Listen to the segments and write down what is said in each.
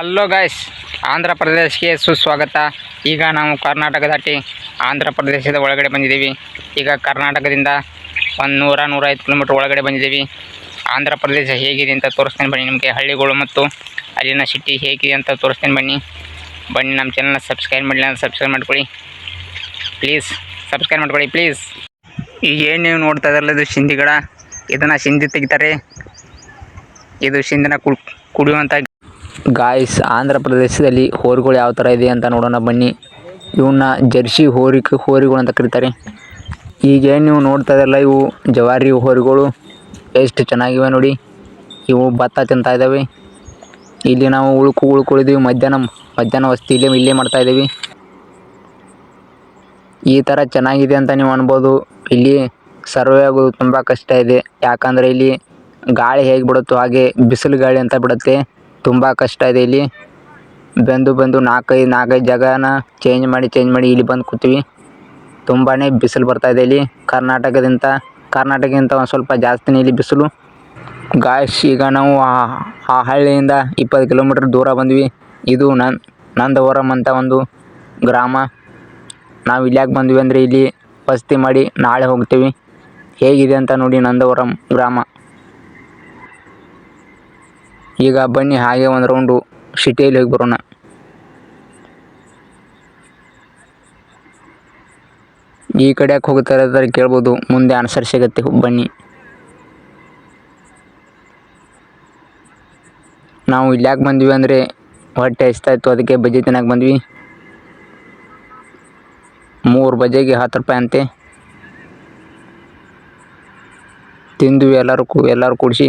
Hello guys, Andhra ಪ್ರದೇಶಕ್ಕೆ ಸುಸ್ವಾಗತ. ಈಗ ನಾವು ಕರ್ನಾಟಕ ದಾಟಿ ಆಂಧ್ರ ಪ್ರದೇಶದ ಒಳಗಡೆ ಬಂದಿದ್ದೀವಿ. ಈಗ ಕರ್ನಾಟಕದಿಂದ ಒಂದು 100-105 ಕಿಲೋಮೀಟ್ರ್ ಒಳಗಡೆ ಬಂದಿದ್ದೀವಿ. ಆಂಧ್ರ ಪ್ರದೇಶ ಹೇಗಿದೆ ಅಂತ ತೋರಿಸ್ತೇನೆ ಬನ್ನಿ. ನಿಮಗೆ ಹಳ್ಳಿಗಳು ಮತ್ತು ಅಲ್ಲಿನ ಸಿಟಿ ಹೇಗಿದೆ ಅಂತ ತೋರಿಸ್ತೇನೆ ಬನ್ನಿ. ನಮ್ಮ ಚಾನಲ್ನ ಸಬ್ಸ್ಕ್ರೈಬ್ ಮಾಡಿಲ್ಲ ಅಂದರೆ ಸಬ್ಸ್ಕ್ರೈಬ್ ಮಾಡ್ಕೊಳ್ಳಿ ಪ್ಲೀಸ್. ಪ್ಲೀಸ್. ಈಗ ಏನು ನೀವು ನೋಡ್ತಾ ಇದ್ರಲ್ಲ, ಇದು ಸಿಂಧಿ ಗಿಡ. ಇದನ್ನು ಸಿಂಧಿ ತೆಗಿತಾರೆ. ಇದು ಸಿಂಧಿನ ಕುಡಿಯುವಂಥ ಗಾಯ್ಸ್. ಆಂಧ್ರ ಪ್ರದೇಶದಲ್ಲಿ ಹೋರಿಗಳು ಯಾವ ಥರ ಇದೆ ಅಂತ ನೋಡೋಣ ಬನ್ನಿ. ಇವನ್ನ ಜರ್ಸಿ ಹೋರಿಗಳು ಅಂತ ಕರೀತಾರೆ. ಈಗ ಏನು ನೀವು ನೋಡ್ತಾ ಇದ್ರಲ್ಲ, ಇವು ಜವಾರಿ ಹೋರಿಗಳು. ಎಷ್ಟು ಚೆನ್ನಾಗಿವೆ ನೋಡಿ. ಇವು ಭತ್ತ ತಿಂತಾ ಇದ್ದಾವೆ. ಇಲ್ಲಿ ನಾವು ಉಳ್ಕೊಂಡಿದ್ದೀವಿ. ಮಧ್ಯಾಹ್ನ ವಸ್ತಿ ಇಲ್ಲೇ ಮಾಡ್ತಾಯಿದ್ದೀವಿ. ಈ ಥರ ಚೆನ್ನಾಗಿದೆ ಅಂತ ನೀವು ಅನ್ಬೋದು. ಇಲ್ಲಿ ಸರ್ವೇ ಆಗೋದು ತುಂಬ ಕಷ್ಟ ಇದೆ. ಯಾಕಂದರೆ ಇಲ್ಲಿ ಗಾಳಿ ಹೇಗೆ ಬಿಡುತ್ತೋ ಹಾಗೆ ಬಿಸಿಲು ಗಾಳಿ ಅಂತ ಬಿಡುತ್ತೆ. ತುಂಬ ಕಷ್ಟ ಇದೆ. ಇಲ್ಲಿ ಬಂದು 4-5 ಜಾಗನ ಚೇಂಜ್ ಮಾಡಿ ಇಲ್ಲಿ ಬಂದು ಕೂತೀವಿ. ತುಂಬಾ ಬಿಸಿಲು ಬರ್ತಾಯಿದೆ ಇಲ್ಲಿ. ಕರ್ನಾಟಕಕ್ಕಿಂತ ಒಂದು ಸ್ವಲ್ಪ ಜಾಸ್ತಿನೇ ಇಲ್ಲಿ ಬಿಸಿಲು. ಗಾಯ್ಸ್, ಈಗ ನಾವು ಆ ಹಳ್ಳಿಯಿಂದ 20 ಕಿಲೋಮೀಟ್ರ್ ದೂರ ಬಂದ್ವಿ. ಇದು ನಂದವರಂ ಅಂತ ಒಂದು ಗ್ರಾಮ. ನಾವು ಇಲ್ಲಿ ಯಾಕೆ ಬಂದ್ವಿ ಅಂದರೆ ಇಲ್ಲಿ ವಸತಿ ಮಾಡಿ ನಾಳೆ ಹೋಗ್ತೀವಿ. ಹೇಗಿದೆ ಅಂತ ನೋಡಿ ನಂದವರಂ ಗ್ರಾಮ. ಈಗ ಬನ್ನಿ ಹಾಗೆ ಒಂದು ರೌಂಡು ಸಿಟಿಯಲ್ಲಿ ಹೋಗಿ ಬರೋಣ. ಈ ಕಡೆ ಯಾಕೆ ಹೋಗ್ತಾ ಇರೋದಾದ್ರೆ ಕೇಳ್ಬೋದು, ಮುಂದೆ ಆನ್ಸರ್ ಸಿಗುತ್ತೆ. ಬನ್ನಿ. ನಾವು ಇಲ್ಲಿ ಯಾಕೆ ಬಂದ್ವಿ ಅಂದರೆ ಹೊಟ್ಟೆ ಹಸ್ತಾಯಿತ್ತು, ಅದಕ್ಕೆ ಬಜ್ಜಿ ತಿನ್ನಕ್ಕೆ ಬಂದ್ವಿ. 3 ಬಜ್ಜಿಗೆ 10 ರೂಪಾಯಿ ಅಂತೆ. ತಿಂದ್ವಿ ಎಲ್ಲರೂ ಕೂಡಿಸಿ.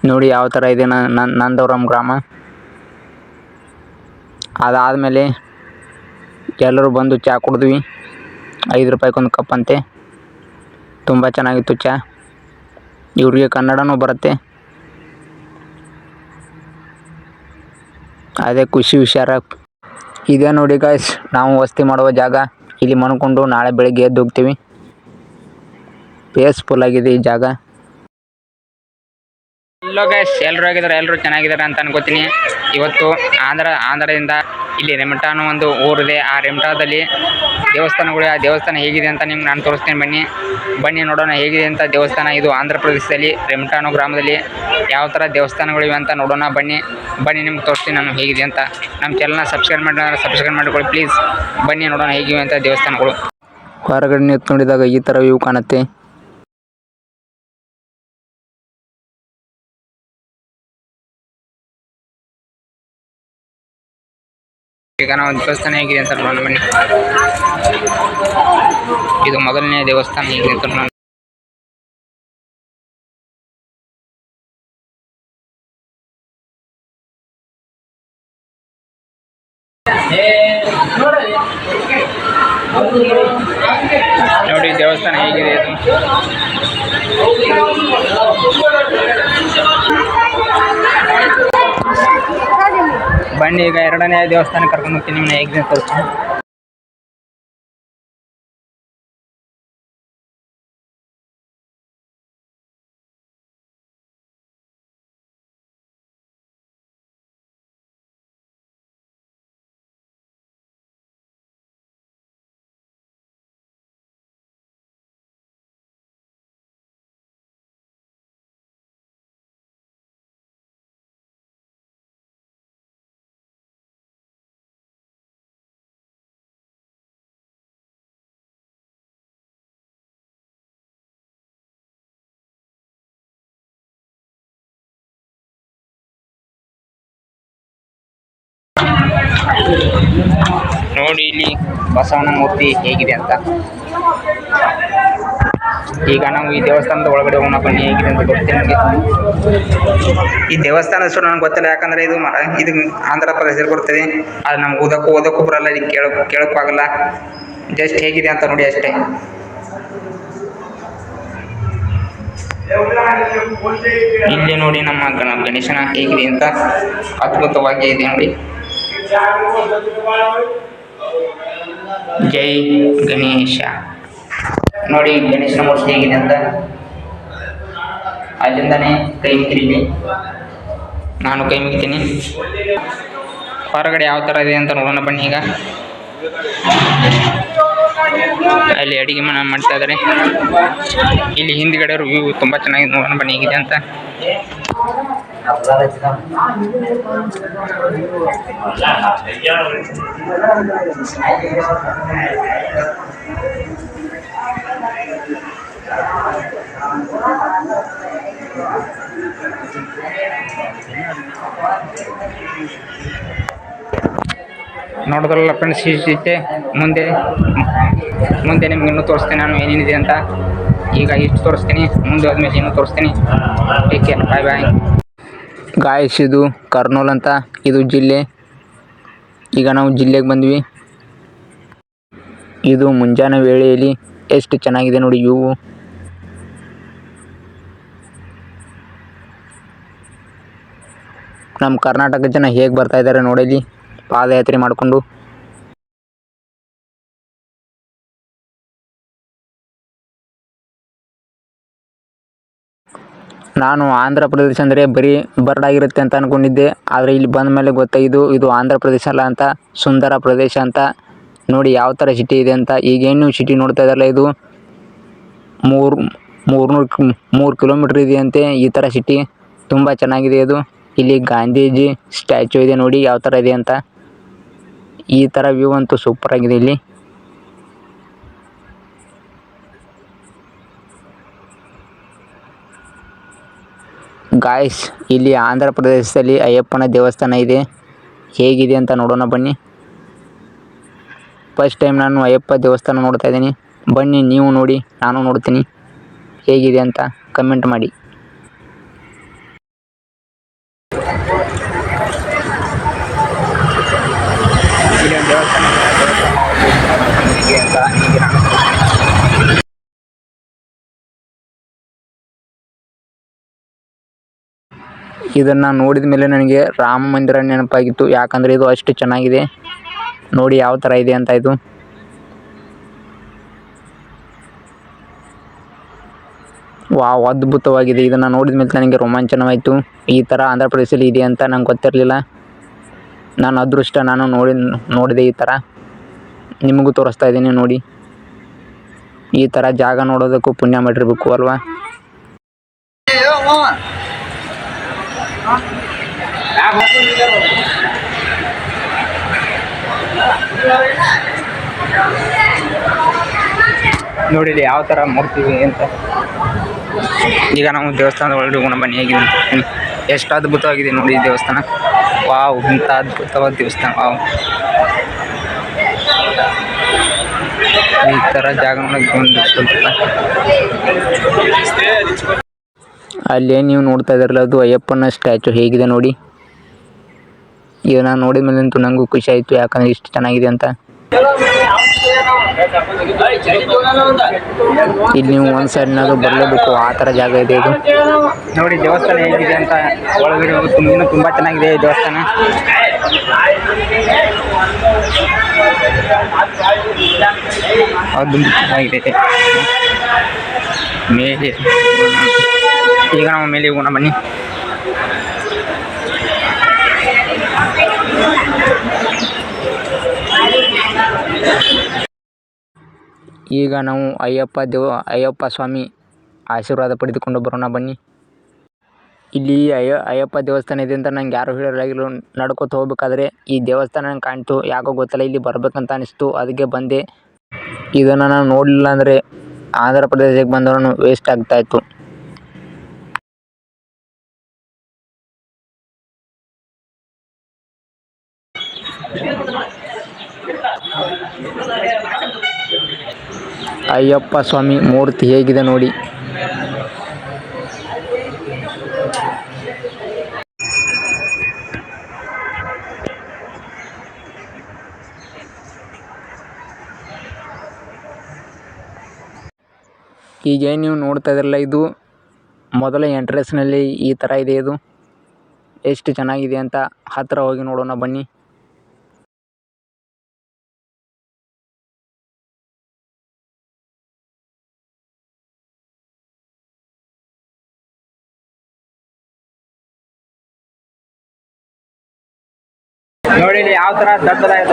ನೋಡಿ ಯಾವ ಥರ ಇದೆ ನಂದವರಂ ಗ್ರಾಮ. ಅದಾದಮೇಲೆ ಎಲ್ಲರೂ ಬಂದು ಚಹಾ ಕುಡಿದ್ವಿ. 5 ರೂಪಾಯಿಗೊಂದು ಕಪ್ ಅಂತೆ. ತುಂಬ ಚೆನ್ನಾಗಿತ್ತು ಚಹಾ. ಇವ್ರಿಗೆ ಕನ್ನಡನೂ ಬರುತ್ತೆ. ಅದೇ ಖುಷಿ ವಿಚಾರ. ಇದೇ ನೋಡಿ ಗಾಯ್ಸ್, ನಾವು ವಸತಿ ಮಾಡುವ ಜಾಗ. ಇಲ್ಲಿ ಮನ್ಕೊಂಡು ನಾಳೆ ಬೆಳಗ್ಗೆ ಎದ್ದು ಹೋಗ್ತೀವಿ. ಪೀಸ್ಫುಲ್ ಆಗಿದೆ ಈ ಜಾಗ. ಹಲೋ ಗೈಸ್, ಎಲ್ಲರೂ ಆಗಿದ್ದಾರೆ, ಎಲ್ಲರೂ ಚೆನ್ನಾಗಿದ್ದಾರೆ ಅಂತ ಅನ್ಕೋತೀನಿ. ಇವತ್ತು ಆಂಧ್ರದಿಂದ ಇಲ್ಲಿ ರೆಮಟಾ ಅನ್ನೋ ಒಂದು ಊರಿದೆ. ಆ ರೆಮಟಾದಲ್ಲಿ ದೇವಸ್ಥಾನಗಳು, ಆ ದೇವಸ್ಥಾನ ಹೇಗಿದೆ ಅಂತ ನಿಮ್ಗೆ ನಾನು ತೋರಿಸ್ತೀನಿ. ಬನ್ನಿ ನೋಡೋಣ ಹೇಗಿದೆ ಅಂತ ದೇವಸ್ಥಾನ. ಇದು ಆಂಧ್ರ ಪ್ರದೇಶದಲ್ಲಿ ರೆಮಟಾ ಅನ್ನೋ ಗ್ರಾಮದಲ್ಲಿ ಯಾವ ಥರ ದೇವಸ್ಥಾನಗಳಿವೆ ಅಂತ ನೋಡೋಣ. ಬನ್ನಿ ನಿಮ್ಗೆ ತೋರಿಸ್ತೀನಿ ನಾನು ಹೇಗಿದೆ ಅಂತ. ನಮ್ಮ ಚಾನಲ್ನ ಸಬ್ಸ್ಕ್ರೈಬ್ ಮಾಡಿಕೊಳ್ಳಿ ಪ್ಲೀಸ್. ಬನ್ನಿ ನೋಡೋಣ ಹೇಗಿವೆ ಅಂತ ದೇವಸ್ಥಾನಗಳು. ಹೊರಗಡೆ ನಿಂತು ನೋಡಿದಾಗ ಈ ಥರ ವ್ಯೂ ಕಾಣುತ್ತೆ. ಈಗ ನಾವು ದೇವಸ್ಥಾನ ಹೇಗಿದೆ ಅಂತ ನೋಡೋಣ ಬನ್ನಿ. ಇದು ಮೊದಲನೇ ದೇವಸ್ಥಾನ ಹೇಗಿದೆ ಅಂತ ನೋಡೋಣ. ನೋಡಿ ದೇವಸ್ಥಾನ ಹೇಗಿದೆ ಇದು. ಬನ್ನಿ ಈಗ ಎರಡನೇ ದೇವಸ್ಥಾನ ಕರ್ಕೊಂಡು ಹೋಗ್ತೀನಿ. ನಿಮ್ಮನ್ನ ಹೇಗಿದೆ ತೋರಿಸ್ತೀನಿ. ನೋಡಿ ಇಲ್ಲಿ ಬಸವನ ಮೂರ್ತಿ ಹೇಗಿದೆ ಅಂತ. ಈಗ ನಾವು ಈ ದೇವಸ್ಥಾನದ ಒಳಗಡೆ ಹೋಗೋಣ ಬನ್ನಿ, ಹೇಗಿದೆ ಅಂತ ಗೊತ್ತಿಲ್ಲ ನನಗೆ. ಈ ದೇವಸ್ಥಾನದ ಹೆಸರು ನನಗೆ ಗೊತ್ತಿಲ್ಲ, ಯಾಕಂದರೆ ಇದು ಆಂಧ್ರ ಪ್ರದೇಶದಲ್ಲಿ ಬರ್ತದೆ. ಅದು ನಮ್ಗೆ ಓದೋಕ್ಕೂ ಬರಲ್ಲ, ಇಲ್ಲಿ ಕೇಳೋಕ್ಕೂ ಆಗಲ್ಲ. ಜಸ್ಟ್ ಹೇಗಿದೆ ಅಂತ ನೋಡಿ ಅಷ್ಟೇ. ಇಲ್ಲಿ ನೋಡಿ ನಮ್ಮ ಗಣೇಶನ ಹೇಗಿದೆ ಅಂತ ಅದ್ಭುತವಾಗಿ ಇದೆ ನೋಡಿ. ಜೈ ಗಣೇಶ. ನೋಡಿ ಗಣೇಶನ ಮೂರ್ತಿ ಹೇಗಿದೆ ಅಂತ. ಅಲ್ಲಿಂದನೇ ಕೈ ಮುಗಿರಿ. ನಾನು ಕೈ ಮುಗಿತೀನಿ. ಹೊರಗಡೆ ಯಾವ ಥರ ಇದೆ ಅಂತ ನೋಡೋಣ ಬನ್ನಿ. ಈಗ ಅಲ್ಲಿ ಅಡಿಗೆ ಮಾಡ್ತಾ ಇದ್ದಾರೆ. ಇಲ್ಲಿ ಹಿಂದ್ಗಡೆ ವ್ಯೂ ತುಂಬ ಚೆನ್ನಾಗಿ ನೋಡೋಣ ಬನ್ನಿ ಹೇಗಿದೆ ಅಂತ. ನೋಡಿದ್ರಲ್ಲ ಫ್ರೆಂಡ್ಸ್, ಇಷ್ಟೇ. ಮುಂದೆ ನಿಮ್ಗೆ ಇನ್ನೂ ತೋರಿಸ್ತೇನೆ ನಾನು ಏನೇನಿದೆ ಅಂತ. ಈಗ ಇಷ್ಟು ತೋರಿಸ್ತೀನಿ, ಮುಂದೆ ಹೋದ್ಮೇಲೆ ಇನ್ನೂ ತೋರಿಸ್ತೀನಿ. ಟೇಕ್ ಕೇರ್, ಬಾಯ್ ಬಾಯ್. ಗಾಯ್ಸ್, ಇದು ಕರ್ನೂಲ್ ಅಂತ, ಇದು ಜಿಲ್ಲೆ. ಈಗ ನಾವು ಜಿಲ್ಲೆಗೆ ಬಂದ್ವಿ. ಇದು ಮುಂಜಾನೆ ವೇಳೆಯಲ್ಲಿ ಎಷ್ಟು ಚೆನ್ನಾಗಿದೆ ನೋಡಿ ವ್ಯೂ. ನಮ್ಮ ಕರ್ನಾಟಕದ ಜನ ಹೇಗೆ ಬರ್ತಾ ಇದ್ದಾರೆ ನೋಡಲಿ ಪಾದಯಾತ್ರೆ ಮಾಡಿಕೊಂಡು. ನಾನು ಆಂಧ್ರ ಪ್ರದೇಶ ಅಂದರೆ ಬರೀ ಬರಡಾಗಿರುತ್ತೆ ಅಂತ ಅಂದ್ಕೊಂಡಿದ್ದೆ. ಆದರೆ ಇಲ್ಲಿ ಬಂದ ಮೇಲೆ ಗೊತ್ತಾಯಿತು ಇದು ಆಂಧ್ರ ಪ್ರದೇಶ ಅಲ್ಲ ಅಂತ, ಸುಂದರ ಪ್ರದೇಶ ಅಂತ. ನೋಡಿ ಯಾವ ಥರ ಸಿಟಿ ಇದೆ ಅಂತ. ಈಗೇನು ಸಿಟಿ ನೋಡ್ತಾ ಇದ್ದಾರಲ್ಲ, ಇದು 300 ಕಿಲೋಮೀಟ್ರ್ ಇದೆಯಂತೆ ಈ ಥರ ಸಿಟಿ. ತುಂಬ ಚೆನ್ನಾಗಿದೆ ಇದು. ಇಲ್ಲಿ ಗಾಂಧೀಜಿ ಸ್ಟ್ಯಾಚು ಇದೆ ನೋಡಿ ಯಾವ ಥರ ಇದೆ ಅಂತ. ಈ ಥರ ವ್ಯೂ ಅಂತೂ ಸೂಪರ್ ಆಗಿದೆ ಇಲ್ಲಿ. ಗಾಯ್ಸ್, ಇಲ್ಲಿ ಆಂಧ್ರ ಪ್ರದೇಶದಲ್ಲಿ ಅಯ್ಯಪ್ಪನ ದೇವಸ್ಥಾನ ಇದೆ. ಹೇಗಿದೆ ಅಂತ ನೋಡೋಣ ಬನ್ನಿ. ಫಸ್ಟ್ ಟೈಮ್ ನಾನು ಅಯ್ಯಪ್ಪ ದೇವಸ್ಥಾನ ನೋಡ್ತಾ ಇದ್ದೀನಿ. ಬನ್ನಿ ನೀವು ನೋಡಿ, ನಾನು ನೋಡ್ತೀನಿ ಹೇಗಿದೆ ಅಂತ ಕಮೆಂಟ್ ಮಾಡಿ. ಇದನ್ನು ನೋಡಿದ ಮೇಲೆ ನನಗೆ ರಾಮ ಮಂದಿರ ನೆನಪಾಗಿತ್ತು. ಯಾಕಂದರೆ ಇದು ಅಷ್ಟು ಚೆನ್ನಾಗಿದೆ. ನೋಡಿ ಯಾವ ಥರ ಇದೆ ಅಂತ. ಇದು ವಾವ್, ಅದ್ಭುತವಾಗಿದೆ. ಇದನ್ನು ನೋಡಿದ ಮೇಲೆ ನನಗೆ ರೋಮಾಂಚನವಾಯಿತು. ಈ ಥರ ಆಂಧ್ರ ಪ್ರದೇಶದಲ್ಲಿ ಇದೆ ಅಂತ ನಂಗೆ ಗೊತ್ತಿರಲಿಲ್ಲ. ನಾನು ಅದೃಷ್ಟ, ನಾನು ನೋಡಿದೆ ಈ ಥರ. ನಿಮಗೂ ತೋರಿಸ್ತಾ ಇದ್ದೀನಿ ನೋಡಿ. ಈ ಥರ ಜಾಗ ನೋಡೋದಕ್ಕೂ ಪುಣ್ಯ ಮಾಡಿರಬೇಕು ಅಲ್ವಾ. ನೋಡಿಲಿ ಯಾವ ಥರ ಮೂರ್ತಿ ಅಂತ. ಈಗ ನಾವು ದೇವಸ್ಥಾನದ ಒಳಗಡೆ ಹೋಗೋಣ ಬನ್ನಿ ಹೇಗಿದೆ ಅಂತ. ಎಷ್ಟು ಅದ್ಭುತವಾಗಿದೆ ನೋಡಿ ಈ ದೇವಸ್ಥಾನ. ವಾವ್, ಇಂಥ ಅದ್ಭುತವಾದ ದೇವಸ್ಥಾನ. ವಾವ್, ಈ ಥರ ಜಾಗ ನೋಡೋಕ್ಕೆ ಒಂದು ಸ್ವಲ್ಪ. ಅಲ್ಲೇ ನೀವು ನೋಡ್ತಾ ಇದ್ದಾರಲ್ಲ, ಅದು ಅಯ್ಯಪ್ಪನ ಸ್ಟ್ಯಾಚು ಹೇಗಿದೆ ನೋಡಿ. ಇದನ್ನು ನೋಡಿದ ಮೇಲಂತೂ ನನಗೂ ಖುಷಿ ಆಯಿತು. ಯಾಕಂದರೆ ಇಷ್ಟು ಚೆನ್ನಾಗಿದೆ ಅಂತ. ಇಲ್ಲಿ ನೀವು ಒಂದು ಸೈಡ್ನಾದ್ರು ಬರಲೇಬೇಕು, ಆ ಥರ ಜಾಗ ಇದೆ ಇದು. ನೋಡಿ ದೇವಸ್ಥಾನ ಹೇಗಿದೆ ಅಂತ. ಒಳಗಡೆ ಇನ್ನೂ ತುಂಬ ಚೆನ್ನಾಗಿದೆ ಈ ದೇವಸ್ಥಾನ. ಅದ್ಭುತವಾಗಿದೆ. ಮೇಲೆ ಈಗ ನಾವು ಮೇಲೆ ಹೋಗೋಣ ಬನ್ನಿ. ಈಗ ನಾವು ಅಯ್ಯಪ್ಪ ಸ್ವಾಮಿ ಆಶೀರ್ವಾದ ಪಡೆದುಕೊಂಡು ಬರೋಣ ಬನ್ನಿ. ಇಲ್ಲಿ ಅಯ್ಯಪ್ಪ ದೇವಸ್ಥಾನ ಇದೆ ಅಂತ ನಂಗೆ ಯಾರು ಹೇಳಲಾಗಿಲ್ಲ. ನಡ್ಕೊತ ಹೋಗ್ಬೇಕಾದ್ರೆ ಈ ದೇವಸ್ಥಾನ ನಂಗೆ ಕಾಣ್ತು. ಯಾಕೋ ಗೊತ್ತಿಲ್ಲ, ಇಲ್ಲಿ ಬರ್ಬೇಕಂತ ಅನಿಸ್ತು, ಅದಕ್ಕೆ ಬಂದೆ. ಇದನ್ನು ನಾನು ನೋಡಲಿಲ್ಲ ಅಂದರೆ ಆಂಧ್ರ ಪ್ರದೇಶಕ್ಕೆ ಬಂದವನು ವೇಸ್ಟ್ ಆಗ್ತಾಯಿತ್ತು. ಅಯ್ಯಪ್ಪ ಸ್ವಾಮಿ ಮೂರ್ತಿ ಹೇಗಿದೆ ನೋಡಿ. ಈಗೇನು ನೀವು ನೋಡ್ತಾ ಇದ್ರಲ್ಲ, ಇದು ಮೊದಲ ಎಂಟ್ರೆನ್ಸ್ನಲ್ಲಿ ಈ ಥರ ಇದೆ. ಇದು ಎಷ್ಟು ಚೆನ್ನಾಗಿದೆ ಅಂತ ಹತ್ತಿರ ಹೋಗಿ ನೋಡೋಣ ಬನ್ನಿ. ನೋಡಿ ಇಲ್ಲಿ ಯಾವ ಥರ ದೊಡ್ಡದಾಗಿ